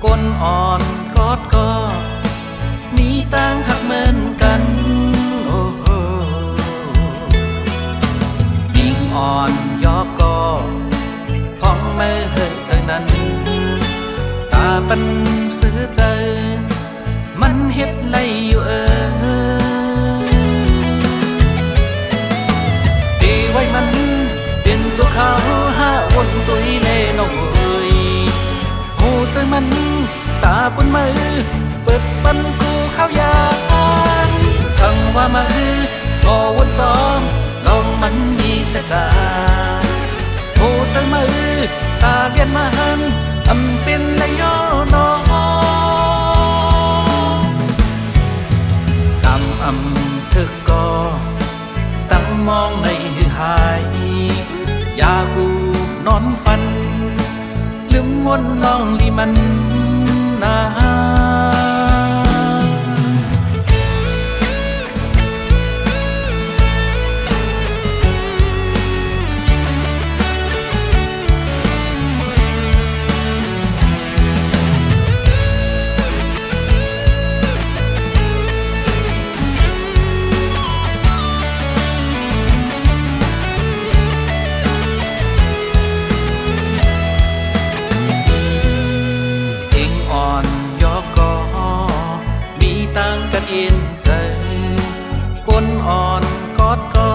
ก้นอ่อนกอดก็มีต่างหักเหมือนกันโอ้โหยิ่งอ่อนยอกก็พ้องไม่เหยใจนั้นตาปันซื้อใจมันเฮ็ดไรอยู่ดีไว้มันเป็นเจ้าเขาห้าวนตุยเล่นเอ้ยหูใจมันตาบนมือเปิดปันกูเข้ายานสั่งว่ามาก็วนจอมลองมันมีเสจาหูใจมือตาเลียนมาหันอำเป็นและย่อนอตำถึกก็ตั้งมองในหายยากูนอนฟันลืมวนลองลีมันนาเย็นใจก้นอ่อนกอดก็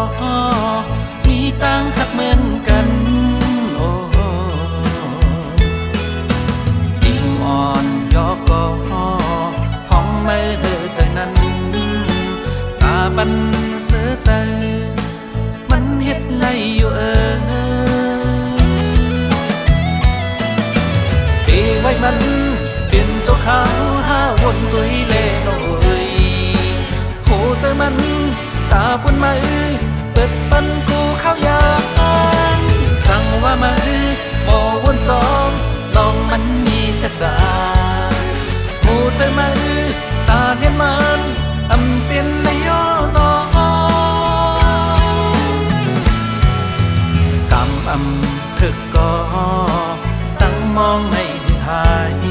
มีต่างหักเหมือนกันโอ้ยิ่งอ่อนยอกก็ห้องไม่เหยใจนั้นตาบันเสือใจมันเฮ็ดไรอยู่ดีไว้มันเป็นเจ้าเขาห้าวนตุยเล่โนใจมันตาบนมือเปิดปันกูเข้ายานสั่งว่ามาบ่วนจอมลองมันมีเสจาหูใจมือตาเลียนมันอำเป็นและย่อนอกำถึกก็ตั้งมองในหาย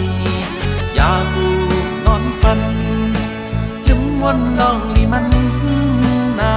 ยากูนอนฟันลืมวนลองลีมันนา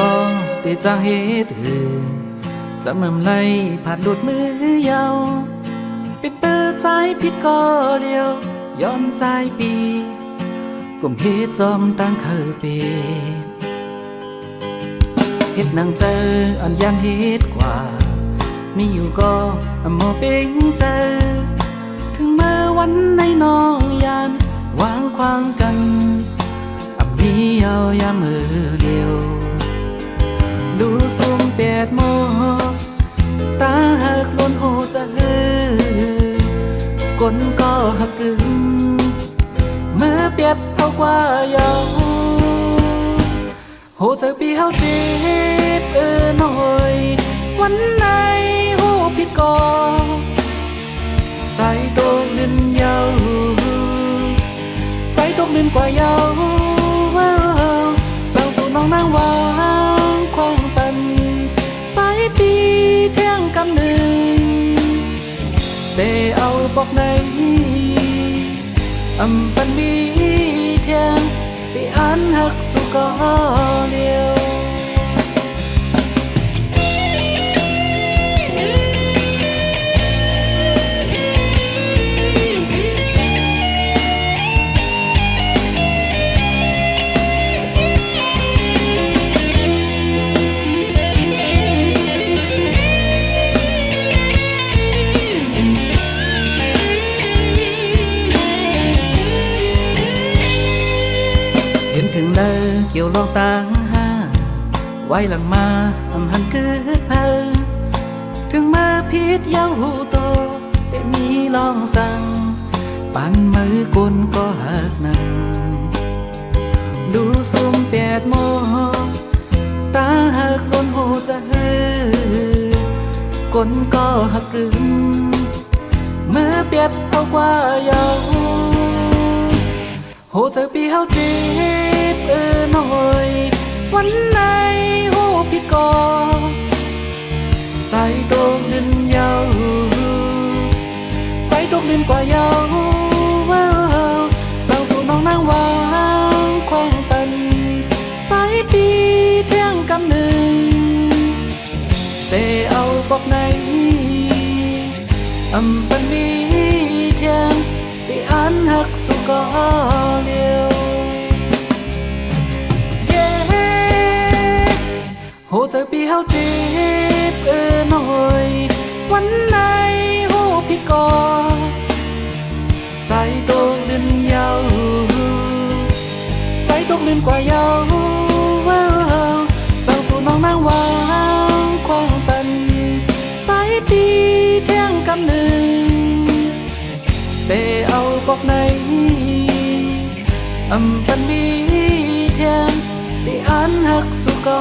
ก็แต่จะเหตุจะมั่มไล่ผ่านหลุดมือยาวเป็นเตอใจผิดก็เดียวย้อนใจปีกลุ่มเหตุจอมตั้งเคยเป็นเหตุนางเจออันยังเหตุกว่ามีอยู่ก็มอเป็นเจอถึงเมื่อวันในน้องยานวางควางกันมีเอายามือเดียวดูซุ่มเปียดโมตาหักล้นหูจะก้นก็หักกึ่งเมื่อเปียดเท่ากว่าเยาหูจะปีเฮาเจ็บหน่อยวันไหนหูผิดก่อใจโตลื่นเยาใจโตลื่นกว่าเยาสาวสู่น้องนางวางคงตันใจปีเที่ยงกำหนึ่งแต่เอาบอกในอำปันมีเที่ยงที่อันหักสู่ก็เดียว ถึงเลยเกี่ยวลองตางห้าไว้หลังมาอำหันเกิดเพอถึงมาพิษเย้าหูโตแต่มีลองสั่งปันมือกุนก็หักนังดูซุ่ม8 โมงตาหักล้นหูจะเฮือกนก็หักกึ่งเมื่อเปียบเอากว่าเยาโหเจอปีเฮาจีบหน่อยวันไหนหูพี่กอใจตกดินเยาใจตกดินกว่าเยาสาวสู่น้องนางวางคงตันใจปีเที่ยงกำหนึ่งแต่เอาบอกไหนปันมีเที่ยงที่อันหักสู่ก็เลียวเย้โหเจอปีเฮาจีบหน่อยวันไหนหูพี่กอใจตกดินเยาใจตกดินกว่าเยาสาวสู่น้องนางวางคงตันใจปีเที่ยงกำหนึ่งแต่เอาบอกไหนปันมีเทียนที่อันหักสู่ก็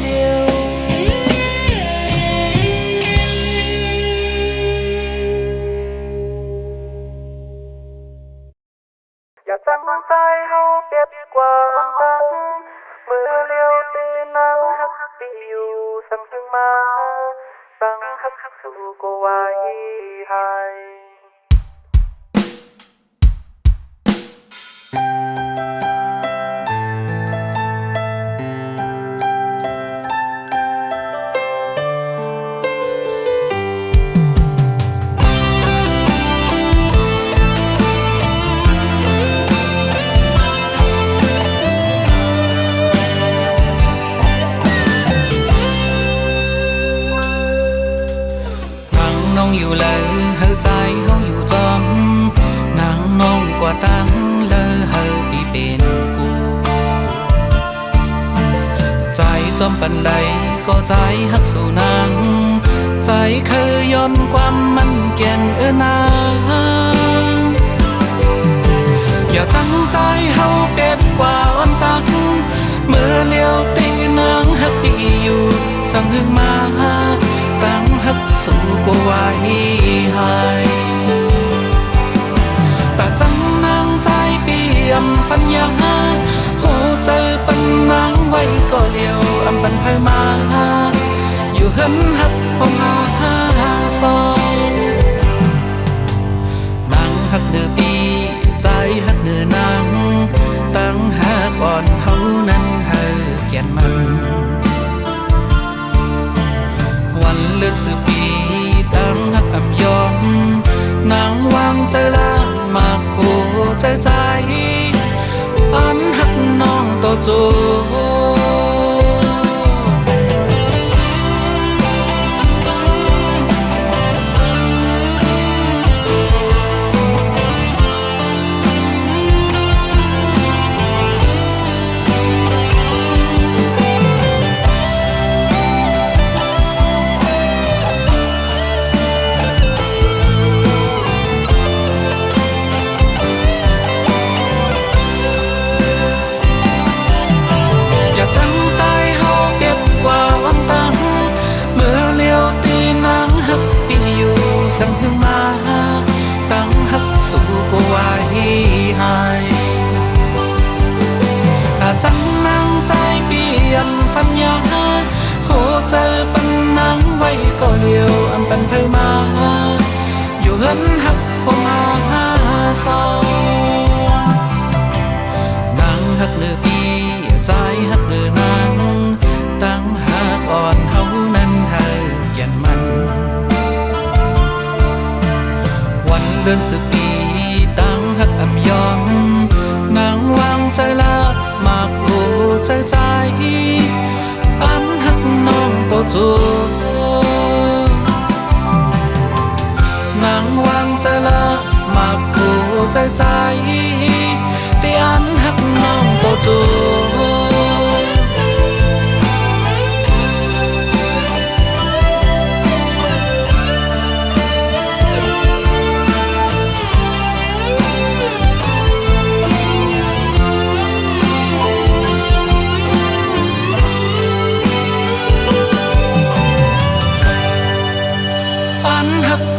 เดียวอย่าสั่งมันใจเฮาเปรียบกว่าอันตังมือเลี้ยวตีนังหักปีอยู่สั่งถึงมาสั่งหักสู่ก็ไว้ให้อยู่เลยเฮาใจเฮาอยู่จอมนางน้องกว่าตั้งเลยเฮาปีเป็นกูใจจอมปันใดก็ใจฮักสู่นางใจเคยย้อนความมันเกียนนางอย่าตั้งใจเฮาเป็ดกว่าอันตักเมื่อเลี้ยวตีนางฮักดีอยู่สั่งหึงมาตั้งฮักสู่ก็ไว้ให้แต่จังนางใจเปี่ยมฟันยาหูเจอปันนางไว้ก็เลี้ยวปันไผมาอยู่เฮินฮักพงอาซอยนางฮักเนื้อปีใจฮักเนื้อนางตั้งฮักอ่อนเฮานั้นเฮาเกียนมันวันเลือดสืบปีตั้งฮักยอมนางวางใจละมากโหใจใจอันฮักน้องต่อโจสั่งถึงมาตั้งฮักสู่ก็ไว้ให้อาจังนางใจเปี่ยมฟันยาโหเจอปันนางไว้ก็เดียวปันไผมาอยู่เฮินฮักพงอาซอนางฮักเลือปีใจฮักเลือนางตั้งฮักอ่อนเฮานั้นเฮาเย็นมันเดือนสืบปีตั้งฮักยอมนางวางใจละมากโหใจใจอันฮักน้องโตจูนางวางใจละมากโหใจใจที่อันฮักน้องโตจู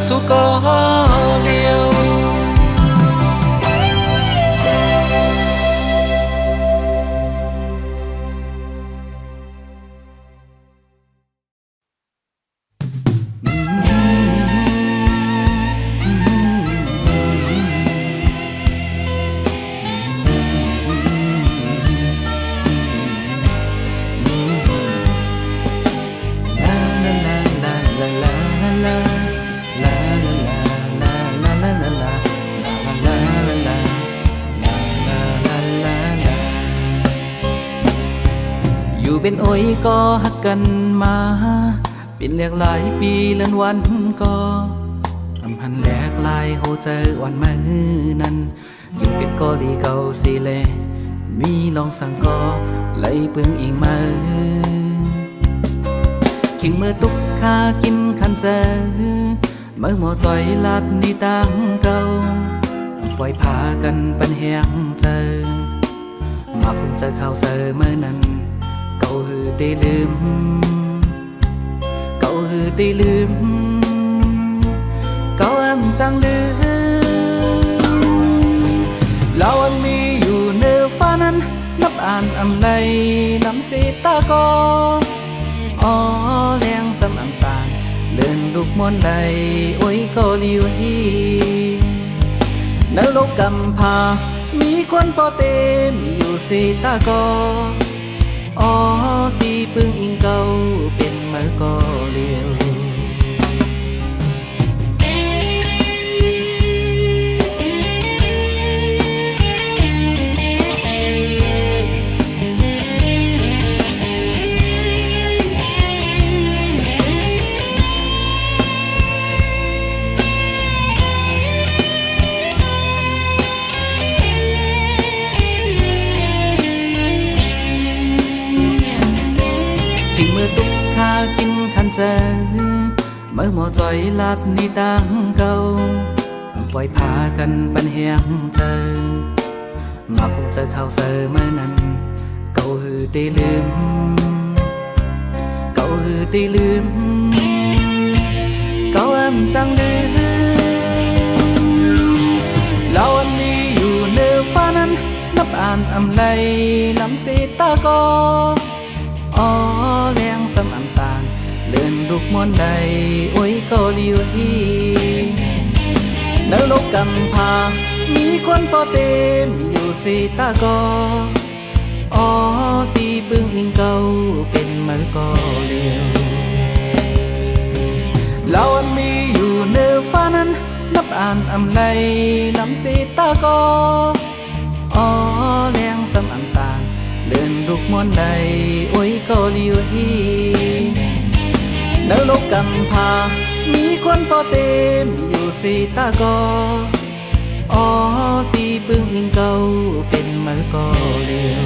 สุก็เลียวอยู่เป็นโอ้ยก็หักกันมาเป็นเรียกหลายปีเลื่อนวันก็อำพันแหลกลายโหเจอวันมือนั้นอยู่เป็นกอลีเก่าสิเลมีลองสั่งก็ไหลปึงอีกมือขิงเมื่อตุกข้ากินขันเจอเมื่อหมอจอยลัดนี่ตั้งเก่าปล่อยพากันปันแหงเจอมาคงจะเข้าเจอเมื่อนั้นเก่าหือได้ลืมเก่าหือได้ลืมเก่าอันจังลืมเราอันมีอยู่เนื้อฟ้านั้นนับอ่านอำไลน้ำสีตาก็อ๋อแรงสำอังตานเลื่อนลูกมนใดโอ้ยก็ลิวฮีนรกกำพามีคนพอเต็มอยู่สีตาก็อ๋อตีปึงอิงเก่าเป็นมือก็เลียวทิ้งมือตุกข้ากินขันเจอเมื่อหมอจอยลัดนี่ตั้งเก่าปล่อยพากันปันแหงเจอมาคงจะเข้าเจอเมื่อนั้นเก่าหือได้ลืมเก่าหือได้ลืมเก่าอันจังลืมเราอันนี้อยู่เนื้อฟ้านั้นนับอ่านอำไลน้ำสีตาก็อ๋อแรงสำอันตานเลื่อนลูกมนใดโอ้ยก็ลิวฮีนรกกำพามีคนพอเต็มอยู่สีตาก็อ๋อตีปึงอิงเก่าเป็นมือก็เลียวเราอันมีอยู่เนื้อฟ้านั้นนับอ่านอำไลน้ำสีตาก็อ๋อแรงสำอันตานเลื่อนลูกมนใดโอ้ยก็ลิวฮีนรกกำพามีคนพอเต็มอยู่สีตาก็อ๋อตีปึงอิงเก่าเป็นมือก็เลียว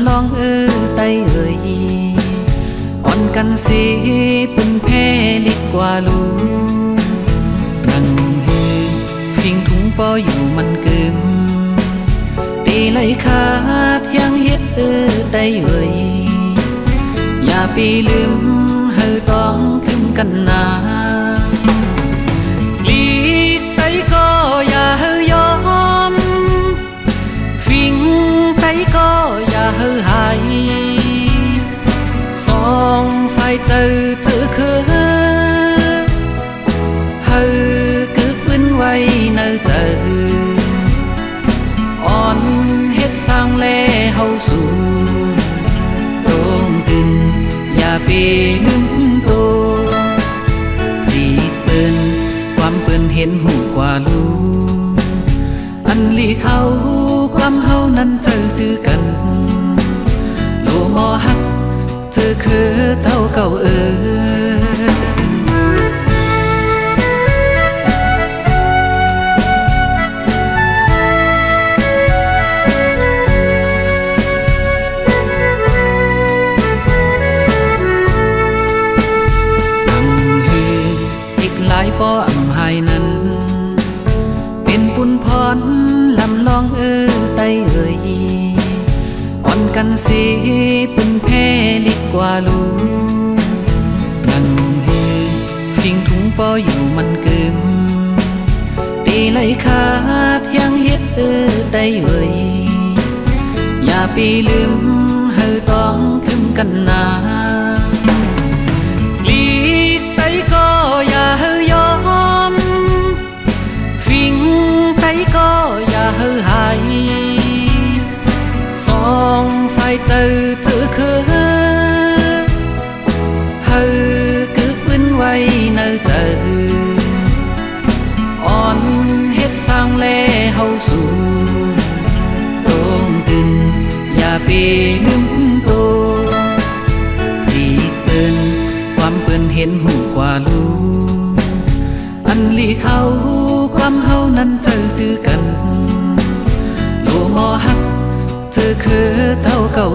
ลองไตเอ่ยอ่อนกันสิเป็นแพ้ลิดกว่าลูนั่งฮือฟิงถุงปออยู่มันเกิมตีไหลขาดยังเฮ็ดไตเอ่ยอย่าไปลืมเฮาต้องขึ้นกันนาลีกไตก็อย่าเฮายอมฟิงไตก็อย่าเฮาหายสองสายเจอคือเฮาคือปืนไว้เนอเจออ่อนเฮ็ดสร้างแลเฮาสู่ตรงตื่นอย่าไปลืมโตดีเปิ้นความเปิ้นเห็นหูกว่าลูอันลีเขาความเฮานั้นเจอตื้อกันโลมอฮักเธอคือเจ้าเก่าหลายป้ออำหายนั้นเป็นปุญพรลำลองไตเอ่ยอ่อนกันสิเป็นแพ้ลิดกว่าลูนั่งฮือฟิงถุงปออยู่มันเกิมตีไหลขาดยังเฮ็ดไตเอ่ยอย่าไปลืมเฮาต้องขึ้นกันนาลีกไตก็อย่าเฮายอมฟิงไตก็อย่าเฮาหายสองสายเจอคือเฮาคือปืนไว้เนอเจออ่อนเฮ็ดสร้างแลเฮาสู่ตรงตื่นอย่าไปลืมโตดีเปิ้นความเปิ้นเห็นหูกว่าลูอันลีเขาความเฮานั้นเจอตื้อกันโลมอฮักเธอคือเจ้าเก่า